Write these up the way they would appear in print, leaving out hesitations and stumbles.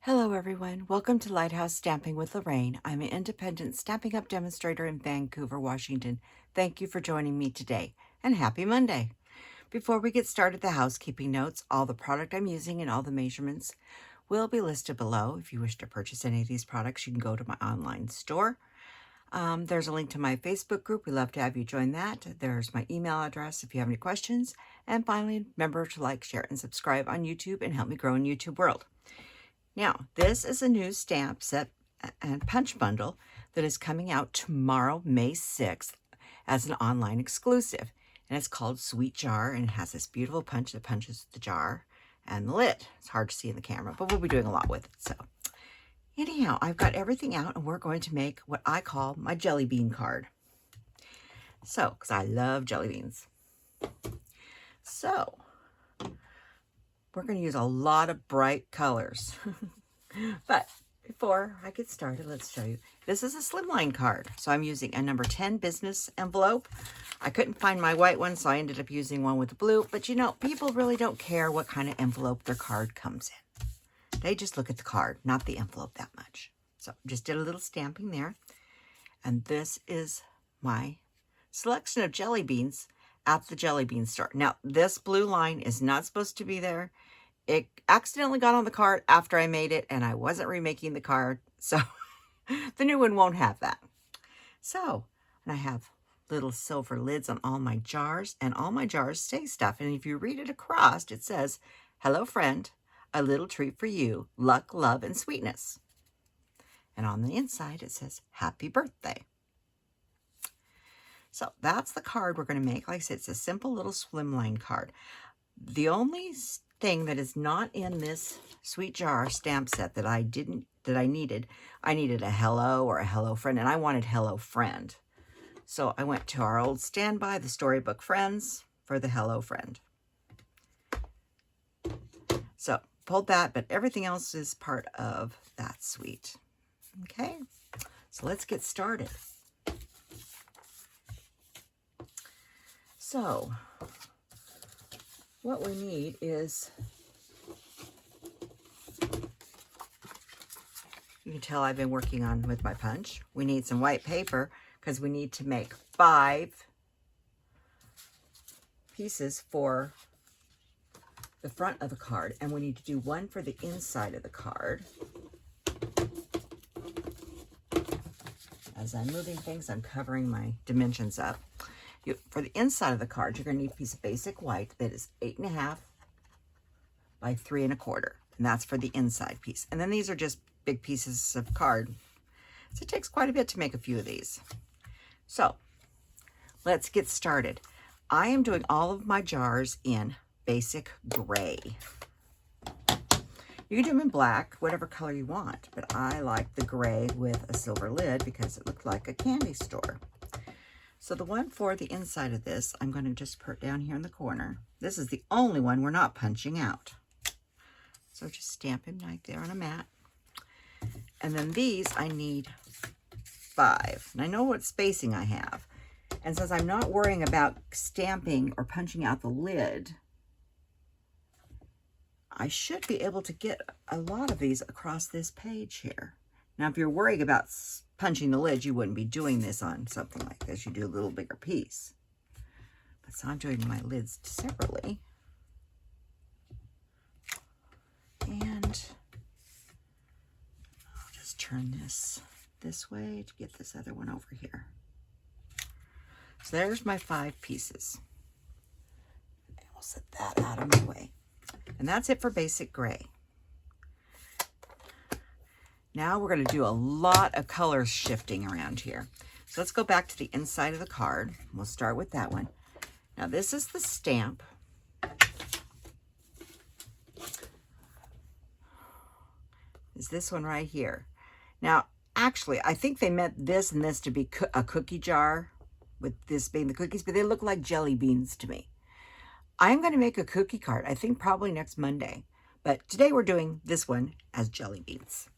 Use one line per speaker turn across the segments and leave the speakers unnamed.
Hello everyone, welcome to Lighthouse Stamping with Lorraine. I'm an independent Stampin' Up! Demonstrator in Vancouver, Washington. Thank you for joining me today, and happy Monday. Before we get started, the housekeeping notes, all the product I'm using and all the measurements will be listed below. If you wish to purchase any of these products, you can go to my online store. There's a link to my Facebook group. We'd love to have you join that. There's my email address if you have any questions. And finally, remember to like, share, and subscribe on YouTube and help me grow in YouTube world. Now, this is a new stamp set and punch bundle that is coming out tomorrow, May 6th, as an online exclusive. And it's called Sweet Jar, and it has this beautiful punch that punches the jar and the lid. It's hard to see in the camera, but we'll be doing a lot with it. So anyhow, I've got everything out, and we're going to make what I call my jelly bean card. So, because I love jelly beans. So, we're going to use a lot of bright colors. But before I get started, let's show you. This is a Slimline card. So I'm using a number 10 business envelope. I couldn't find my white one, so I ended up using one with the blue. But you know, people really don't care what kind of envelope their card comes in. They just look at the card, not the envelope that much. So just did a little stamping there. And this is my selection of jelly beans at the jelly bean store. Now, this blue line is not supposed to be there. It accidentally got on the card after I made it, and I wasn't remaking the card, so the new one won't have that. So, and I have little silver lids on all my jars, and all my jars say stuff. And if you read it across, it says, "Hello, friend, a little treat for you, luck, love, and sweetness." And on the inside, it says, "Happy birthday." So that's the card we're going to make. Like I said, it's a simple little Slimline card. The only thing that is not in this Sweet Jar stamp set that I needed a hello or a hello friend, and I wanted hello friend. So I went to our old standby, the Storybook Friends, for the hello friend. So pulled that, but everything else is part of that suite. Okay, so let's get started. So what we need is, you can tell I've been working on with my punch. We need some white paper because we need to make 5 pieces for the front of the card, and we need to do 1 for the inside of the card. As I'm moving things, I'm covering my dimensions up. For the inside of the card, you're going to need a piece of basic white that is 8.5 by 3 1/4, and that's for the inside piece. And then these are just big pieces of card, so it takes quite a bit to make a few of these. So let's get started. I am doing all of my jars in basic gray. You can do them in black, whatever color you want, but I like the gray with a silver lid because it looked like a candy store. So the one for the inside of this, I'm going to just put down here in the corner. This is the only one we're not punching out. So just stamp him right there on a mat. And then these, I need 5. And I know what spacing I have. And since I'm not worrying about stamping or punching out the lid, I should be able to get a lot of these across this page here. Now, if you're worried about punching the lid, you wouldn't be doing this on something like this. You do a little bigger piece. But so I'm doing my lids separately. And I'll just turn this way to get this other one over here. So there's my 5 pieces. And we'll set that out of my way. And that's it for basic gray. Now we're going to do a lot of color shifting around here. So let's go back to the inside of the card. We'll start with that one. Now this is the stamp. Is this one right here. Now, actually, I think they meant this and this to be a cookie jar, with this being the cookies, but they look like jelly beans to me. I'm going to make a cookie card, I think probably next Monday. But today we're doing this one as jelly beans.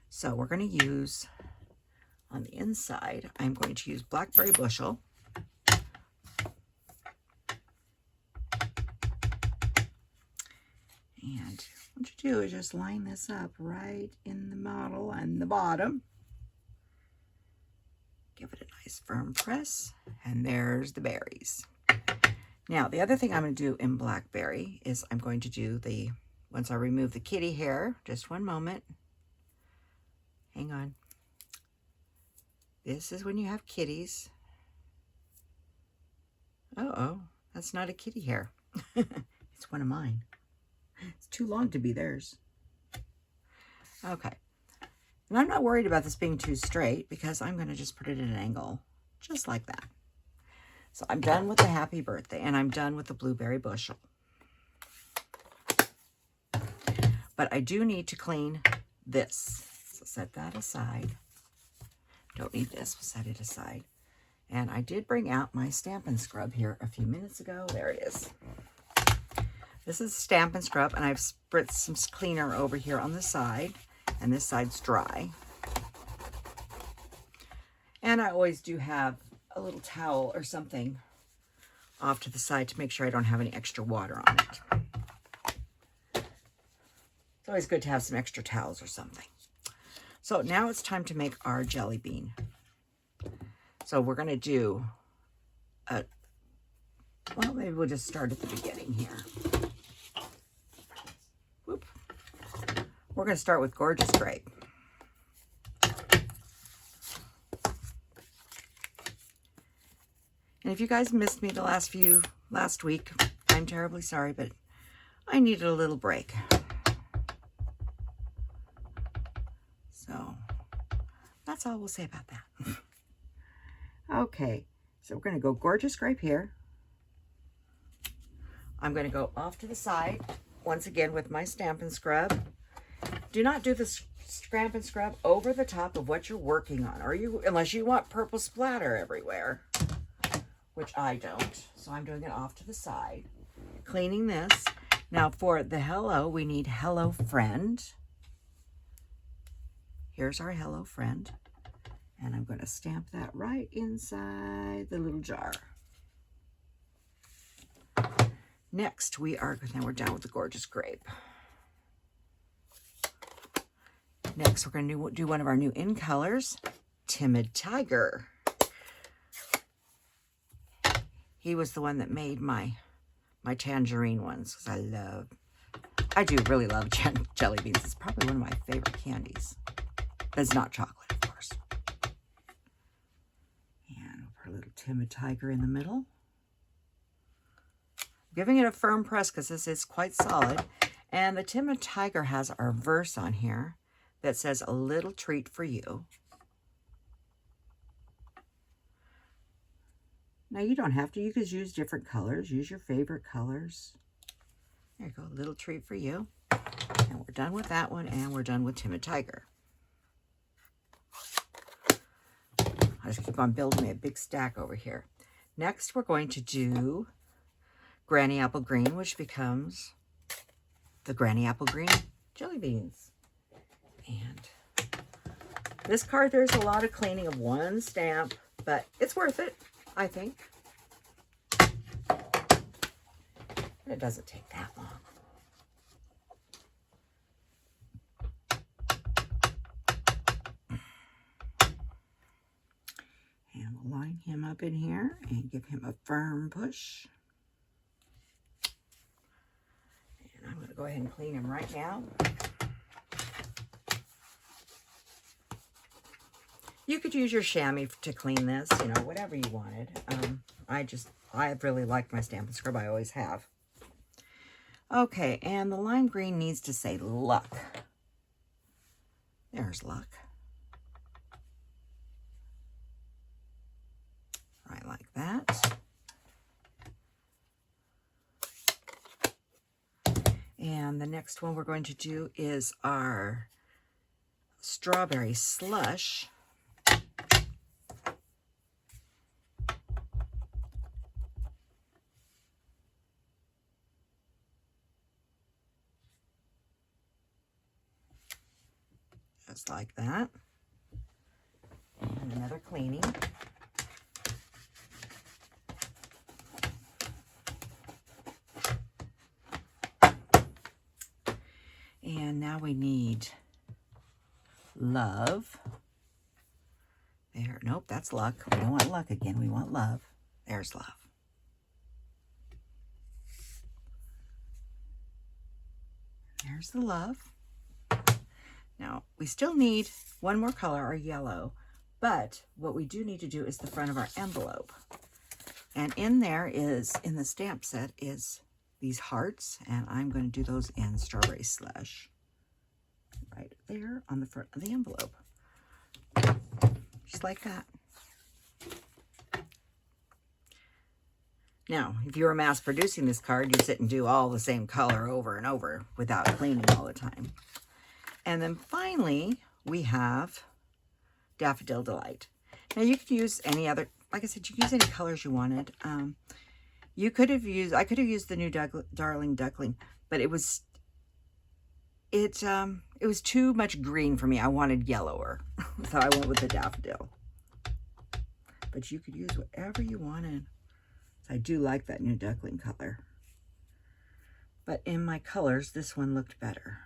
So we're going to use, on the inside, I'm going to use Blackberry Bushel. And what you do is just line this up right in the model and the bottom. Give it a nice firm press, and there's the berries. Now, the other thing I'm going to do in Blackberry is I'm going to do the, once I remove the kitty hair, just one moment. Hang on. This is when you have kitties. Uh-oh, that's not a kitty hair. It's one of mine. It's too long to be theirs. Okay. And I'm not worried about this being too straight because I'm going to just put it at an angle, just like that. So I'm done with the happy birthday, and I'm done with the blueberry bushel. But I do need to clean this. So set that aside. Don't need this, we'll set it aside. And I did bring out my Stampin' Scrub here a few minutes ago. There it is. This is Stampin' Scrub, and I've spritzed some cleaner over here on the side, and this side's dry. And I always do have a little towel or something off to the side to make sure I don't have any extra water on it. It's always good to have some extra towels or something. So now it's time to make our jelly bean. So we're going to do a, well, maybe we'll just start at the beginning here. Whoop. We're going to start with Gorgeous Grape. And if you guys missed me the last week, I'm terribly sorry, but I needed a little break. So that's all we'll say about that. Okay, so we're going to go Gorgeous Grape here. I'm going to go off to the side once again with my Stampin' Scrub. Do not do the Stampin' Scrub over the top of what you're working on, or unless you want purple splatter everywhere, which I don't. So I'm doing it off to the side, cleaning this. Now for the hello, we need Hello Friend. Here's our Hello Friend. And I'm going to stamp that right inside the little jar. Next, now we're done with the Gorgeous Grape. Next, we're going to do one of our new in colors, Timid Tiger. He was the one that made my tangerine ones, because I do really love jelly beans. It's probably one of my favorite candies. But it's not chocolate, of course. And we'll put a little Timid Tiger in the middle. Giving it a firm press because this is quite solid. And the Timid Tiger has our verse on here that says, "A little treat for you." Now you don't have to. You could use different colors. Use your favorite colors. There you go. A little treat for you. And we're done with that one. And we're done with Timid Tiger. I just keep on building me a big stack over here. Next, we're going to do Granny Apple Green, which becomes the Granny Apple Green jelly beans. And this card, there's a lot of cleaning of one stamp, but it's worth it, I think. And it doesn't take that long. And we'll line him up in here and give him a firm push. And I'm going to go ahead and clean him right now. You could use your chamois to clean this, you know, whatever you wanted. I really like my Stampin' Scrub. I always have. Okay, and the lime green needs to say luck. There's luck. Right like that. And the next one we're going to do is our Strawberry Slush. Just like that. And another cleaning. And now we need love. There, nope, that's luck. We don't want luck again, we want love. There's love. There's the love. Now, we still need one more color, our yellow, but what we do need to do is the front of our envelope. And in there is, in the stamp set, is these hearts, and I'm going to do those in Strawberry Slush. Right there on the front of the envelope. Just like that. Now, if you were mass producing this card, you sit and do all the same color over and over without cleaning all the time. And then finally, we have Daffodil Delight. Now, you could use any other, like I said, you could use any colors you wanted. You could have used, I could have used the new Darling Duckling, but it was too much green for me. I wanted yellower, so I went with the daffodil. But you could use whatever you wanted. I do like that new duckling color. But in my colors, this one looked better.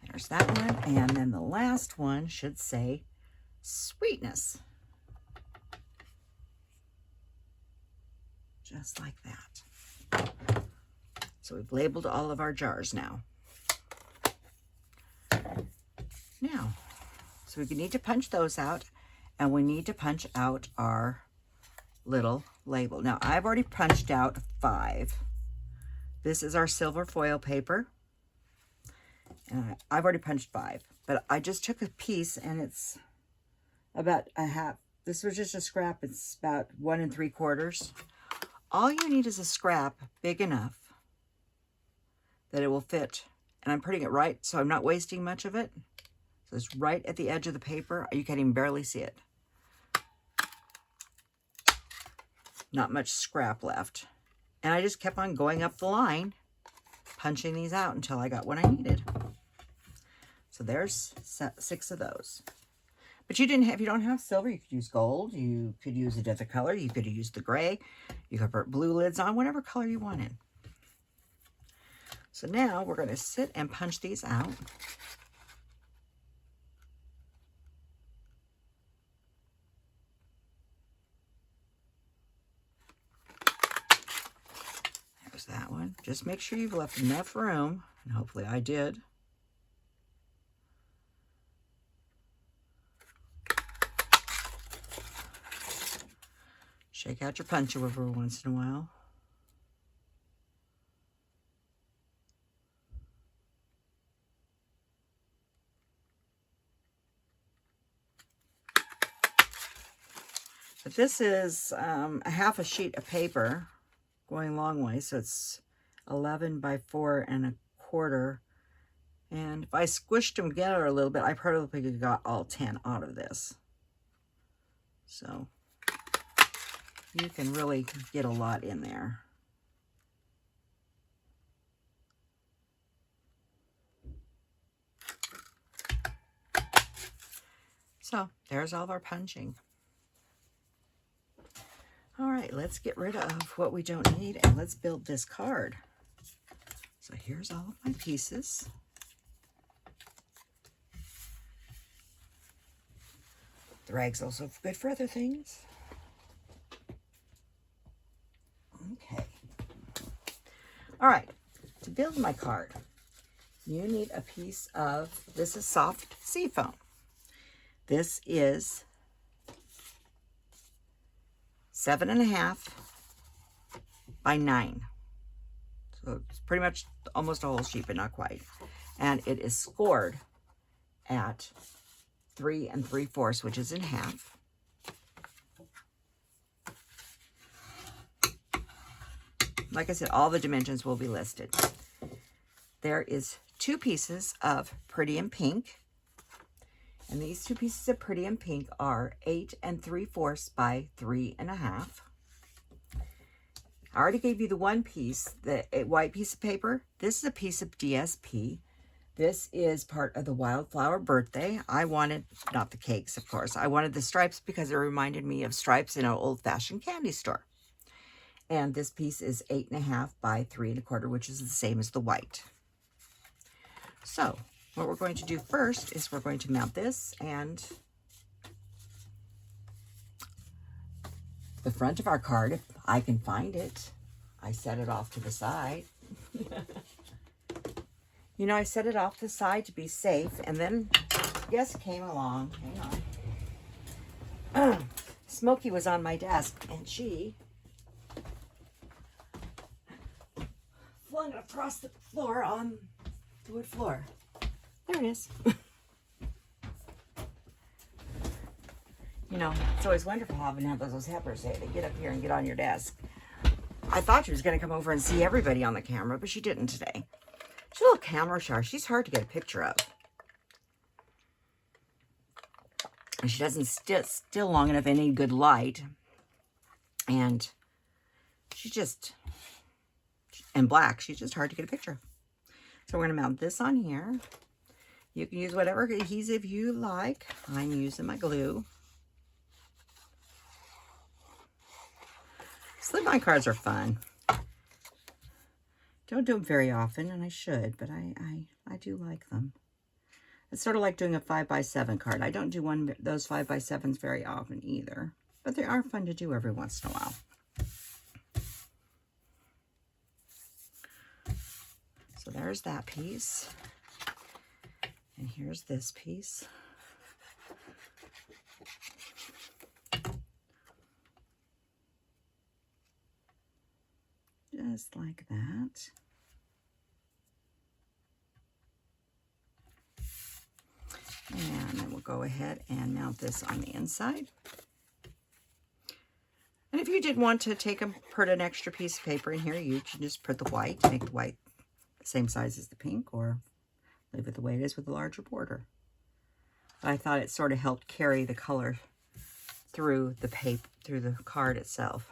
There's that one. And then the last one should say Sweetness. Just like that. So we've labeled all of our jars now. Now, so we need to punch those out, and we need to punch out our little label. Now, I've already punched out 5. This is our silver foil paper. And I've already punched 5, but I just took a piece, and it's about a half. This was just a scrap. It's about 1 3/4. All you need is a scrap big enough that it will fit. And I'm putting it right, so I'm not wasting much of it. So it's right at the edge of the paper. You can't even barely see it. Not much scrap left. And I just kept on going up the line, punching these out until I got what I needed. So there's 6 of those. But you didn't have, if you don't have silver, you could use gold. You could use a different color. You could use the gray. You could put blue lids on, whatever color you wanted. So now we're going to sit and punch these out. There's that one. Just make sure you've left enough room, and hopefully I did. Shake out your puncher every once in a while. But this is a half a sheet of paper going a long way, so it's 11 by 4 1/4. And if I squished them together a little bit, I probably could have got all 10 out of this. So you can really get a lot in there. So there's all of our punching. All right, let's get rid of what we don't need, and let's build this card. So here's all of my pieces. The rag's also good for other things. Okay. All right, to build my card, you need a piece of, this is soft seafoam. This is 7.5 by 9. So it's pretty much almost a whole sheet, but not quite. And it is scored at 3 3/4, which is in half. Like I said, all the dimensions will be listed. There is 2 pieces of Pretty in Pink. And these 2 pieces of Pretty in Pink are 8 3/4 by 3.5. I already gave you the one piece, the white piece of paper. This is a piece of DSP. This is part of the Wildflower Birthday. I wanted, not the cakes, of course. I wanted the stripes because it reminded me of stripes in an old-fashioned candy store. And this piece is 8.5 by 3 1/4, which is the same as the white. So what we're going to do first is we're going to mount this and the front of our card, if I can find it. I set it off to the side. You know, I set it off to the side to be safe, and then guess came along. Hang on. Smokey was on my desk, and she flung it across the floor on the wood floor. There it is. You know, it's always wonderful having those helpers say, they get up here and get on your desk. I thought she was going to come over and see everybody on the camera, but she didn't today. She's a little camera shy. She's hard to get a picture of. And she doesn't still long enough in any good light. And she's just, in black, she's just hard to get a picture of. So we're going to mount this on here. You can use whatever adhesive you like. I'm using my glue. Slimline cards are fun. Don't do them very often, and I should, but I do like them. It's sort of like doing a 5x7 card. I don't do those 5x7s very often either, but they are fun to do every once in a while. So there's that piece. And here's this piece. Just like that. And then we'll go ahead and mount this on the inside. And if you did want to put an extra piece of paper in here, you can just put the white, make the white the same size as the pink, or leave it the way it is with a larger border. But I thought it sort of helped carry the color through the paper, through the card itself.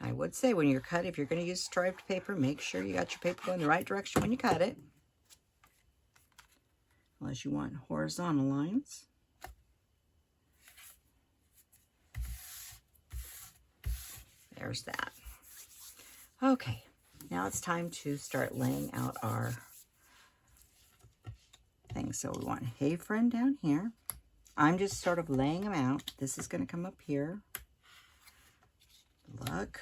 I would say when you're cutting, if you're going to use striped paper, make sure you got your paper going the right direction when you cut it. Unless you want horizontal lines. There's that. Okay, now it's time to start laying out our things. So we want Hey Friend down here. I'm just sort of laying them out. This is going to come up here. Luck,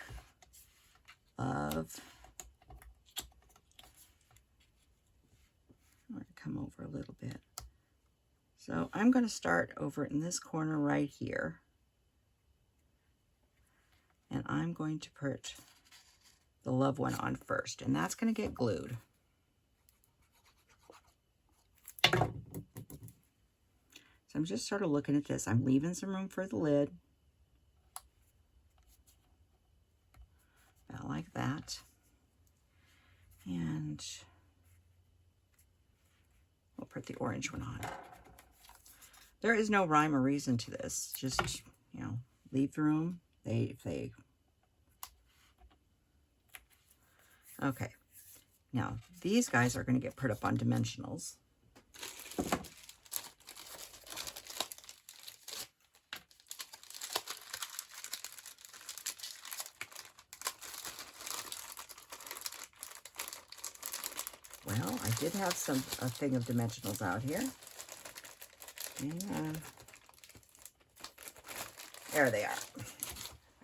love. I'm going to come over a little bit. So I'm going to start over in this corner right here. And I'm going to put the love one on first. And that's going to get glued. So I'm just sort of looking at this. I'm leaving some room for the lid. About like that. And we'll put the orange one on. There is no rhyme or reason to this. Just, you know, leave the room. Okay. Now, these guys are going to get put up on dimensionals. Well, I did have a thing of dimensionals out here. And there they are.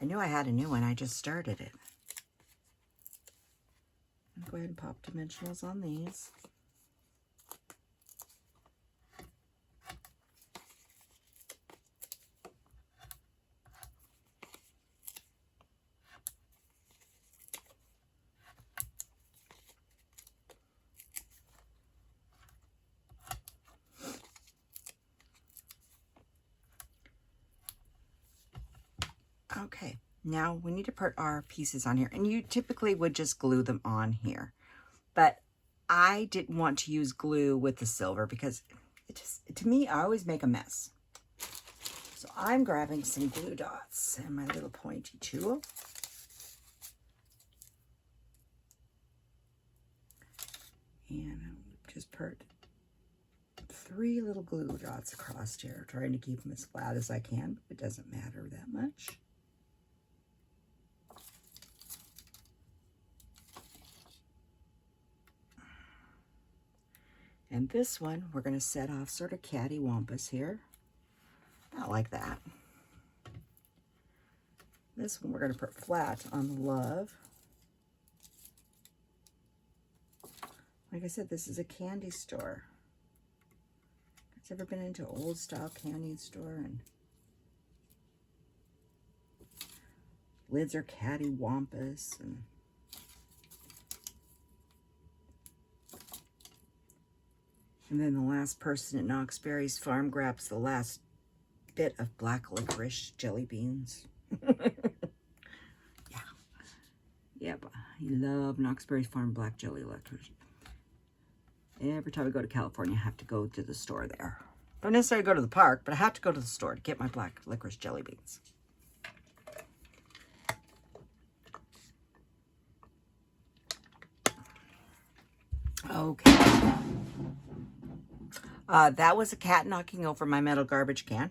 I knew I had a new one. I just started it. I'll go ahead and pop dimensionals on these. Okay, now we need to put our pieces on here, and you typically would just glue them on here, but I didn't want to use glue with the silver because it just, to me, I always make a mess. So I'm grabbing some glue dots and my little pointy tool. And I'll just put 3 little glue dots across here, trying to keep them as flat as I can. It doesn't matter that much. And this one, we're going to set off sort of cattywampus here. Not like that. This one we're going to put flat on the love. Like I said, this is a candy store. Has ever been into an old style candy store and lids are cattywampus and then the last person at Knox Berry's farm grabs the last bit of black licorice jelly beans. Yeah. Yep. I love Knox Berry's farm black jelly licorice. Every time I go to California, I have to go to the store there. Don't necessarily go to the park, but I have to go to the store to get my black licorice jelly beans. Okay. That was a cat knocking over my metal garbage can.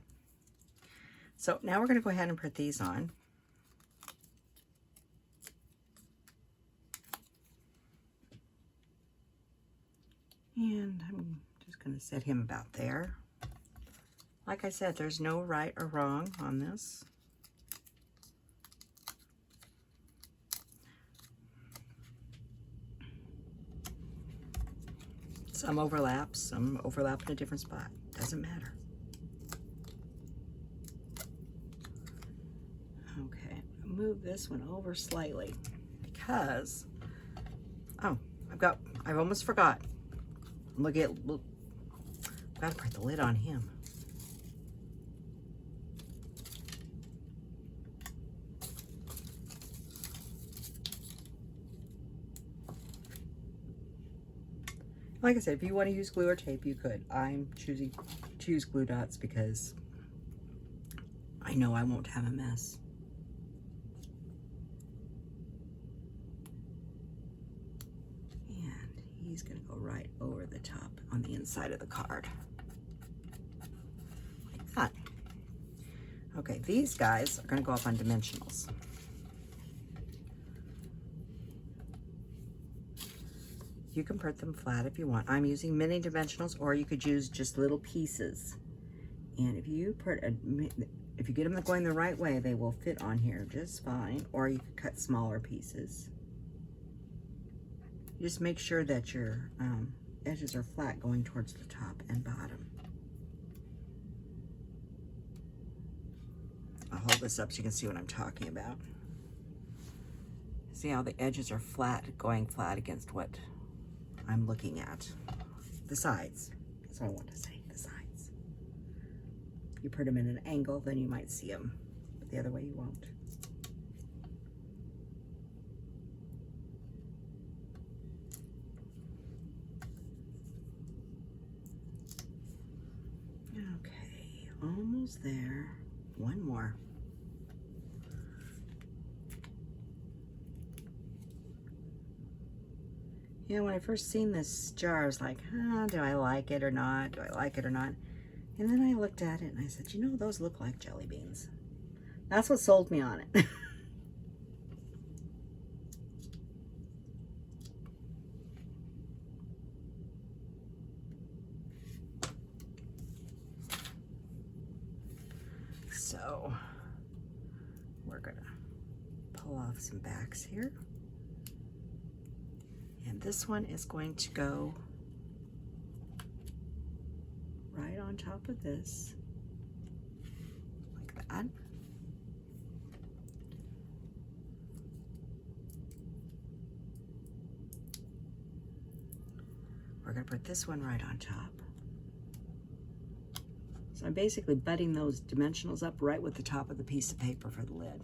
So now we're going to go ahead and put these on. And I'm just going to set him about there. Like I said, there's no right or wrong on this. Some overlap in a different spot. Doesn't matter. Okay, move this one over slightly because, oh, I almost forgot. Look, gotta put the lid on him. Like I said, if you want to use glue or tape, you could. I'm choosing to use glue dots because I know I won't have a mess. And he's going to go right over the top on the inside of the card. Like that. Okay, these guys are going to go up on dimensionals. You can print them flat if you want. I'm using mini dimensionals, or you could use just little pieces. And if you get them going the right way, they will fit on here just fine. Or you could cut smaller pieces. Just make sure that your edges are flat going towards the top and bottom. I'll hold this up so you can see what I'm talking about. See how the edges are flat, going flat against what I'm looking at. The sides. That's what I want to say, the sides. You put them in an angle, then you might see them. But the other way you won't. Okay, almost there. One more. You know, when I first seen this jar, I was like, do I like it or not? Do I like it or not? And then I looked at it and I said, you know, those look like jelly beans. That's what sold me on it. So, we're gonna pull off some backs here. And this one is going to go right on top of this, like that. We're going to put this one right on top. So I'm basically butting those dimensionals up right with the top of the piece of paper for the lid.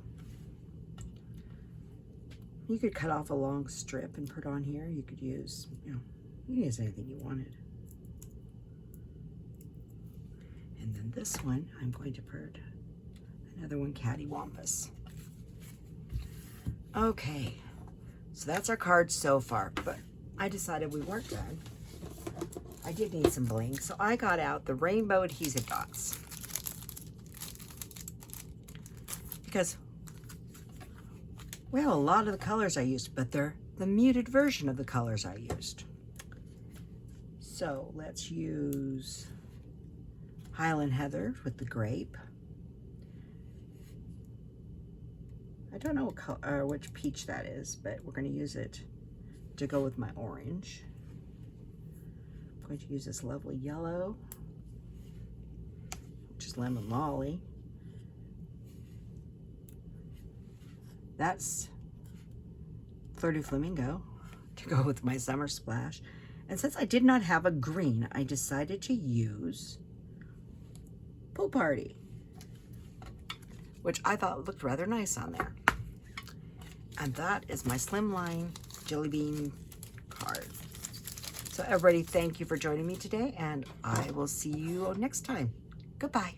You could cut off a long strip and put on here. You could use, you can use anything you wanted. And then this one, I'm going to put another one cattywampus. Okay, so that's our card so far, but I decided we weren't done. I did need some bling, so I got out the rainbow adhesive dots. Because we have a lot of the colors I used, but they're the muted version of the colors I used. So let's use Highland Heather with the grape. I don't know what color, which peach that is, but we're going to use it to go with my orange. I'm going to use this lovely yellow, which is Lemon Lolly. That's Fleur de Flamingo to go with my Summer Splash. And since I did not have a green, I decided to use Pool Party, which I thought looked rather nice on there. And that is my Slimline Jelly Bean card. So everybody, thank you for joining me today, and I will see you next time. Goodbye.